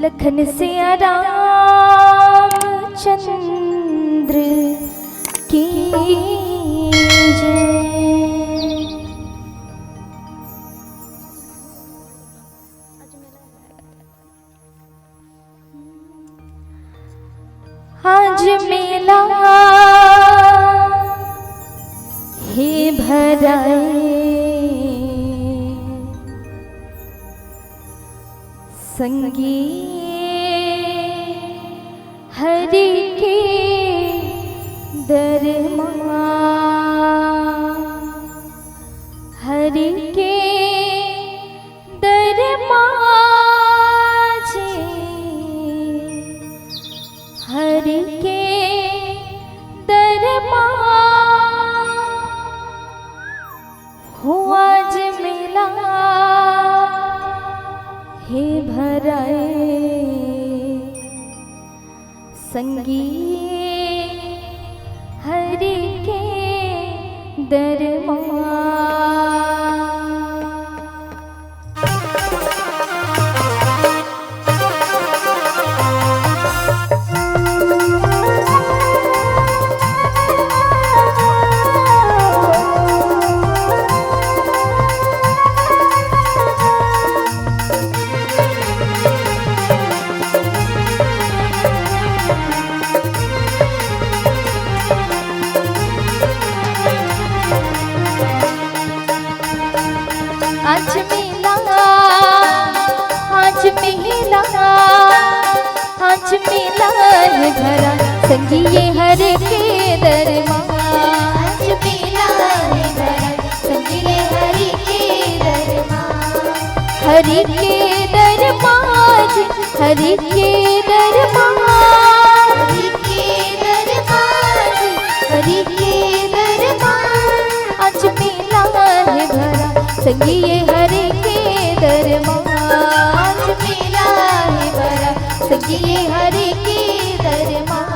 लखन सिया रामचंद्र की जय। आज मेला हे भराए संगी हरि के दरबार, हरि के दरबार जी, हरि के दरबार हो आज मेला हे भराए संगी हरि के दरबार। आज मेला, आज मेला, आज मेला है भरा संगी ये हर के दरबार। आज मेला है भरा संगी ये हरि के दरबार, हरि के दरबार, हरि के दरबार, हरि के दरबार, हरि के दरबार। आज मेला है भरा संगी ये हरि के दरबार। आज मेला है भरा संगी ये हरि के दरबार।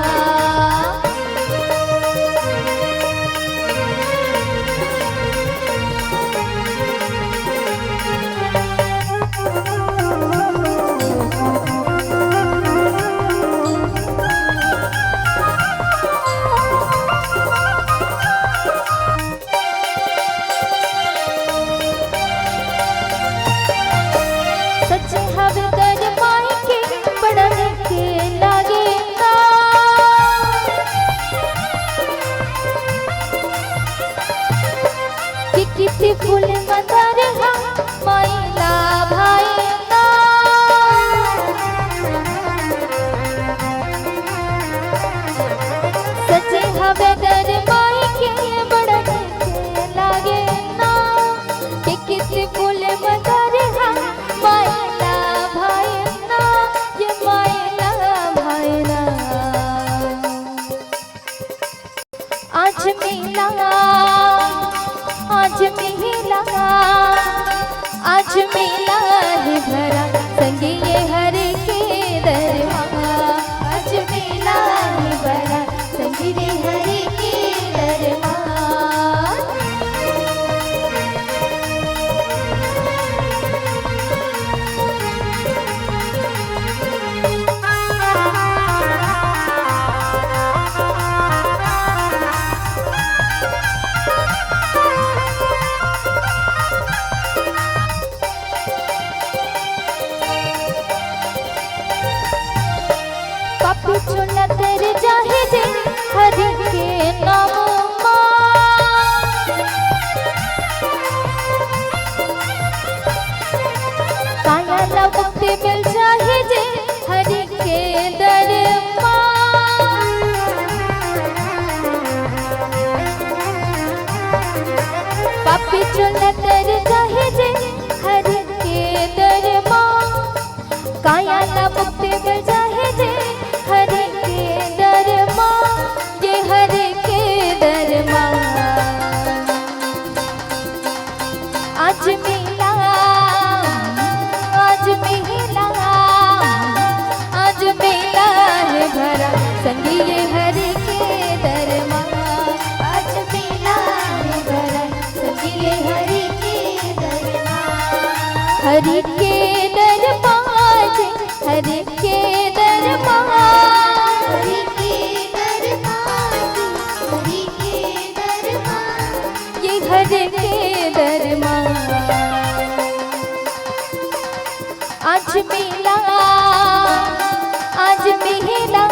सच हव दरबार के बड़ा के लागेगा, कि किसी फूल मदर माइला भाईना। सच हव दरबार के बड़ा के लागेगा, कि किसी फूल मदर माइला भाईना, ये माइला भाईना। आज मेला, आज मेला, आज मेला है भरा संगी ये हरि के दरबार। आज मेला है भरा संगी ये हरि के दरबार। पापी चुना तेरे जाहे जे हरि के नाम काया मुक्ति मिल जाहे जे हरि के दरबार। पापी चुना तेरे जाहे जे हरि के दरबार, काया मुक्ति मिल जाहे जे हरि के दरबार, ये हरि के दरबार। आज मेला, आज मेला, आज मेला है भरा संगी ये हरि के दरबार। आज मेला है भरा संगी ये हरि के दरबार, हरि के दरबार, हरि के दरबार, हरि के दरबार, हरि के दरबार, ये हरि के दरबार। आज मेला, आज मेला,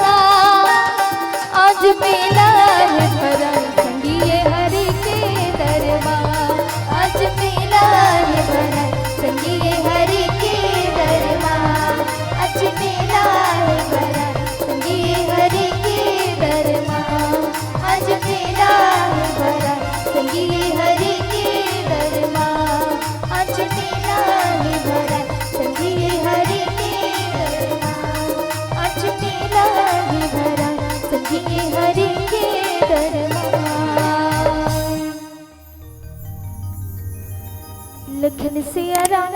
आज मेला है भरा संगिए हरि के दरबार, आज मेला है भरा संगिए हरि के दरबार, आज मेला है भरा संगिए हरि के दरबार, आज मेला है भरा संगिए हरि के दरबार, आज मेला है भरा संगिए हरि के दरबार, आज मेला है भरा संगिए हरि के दरबार। लखन सिया राम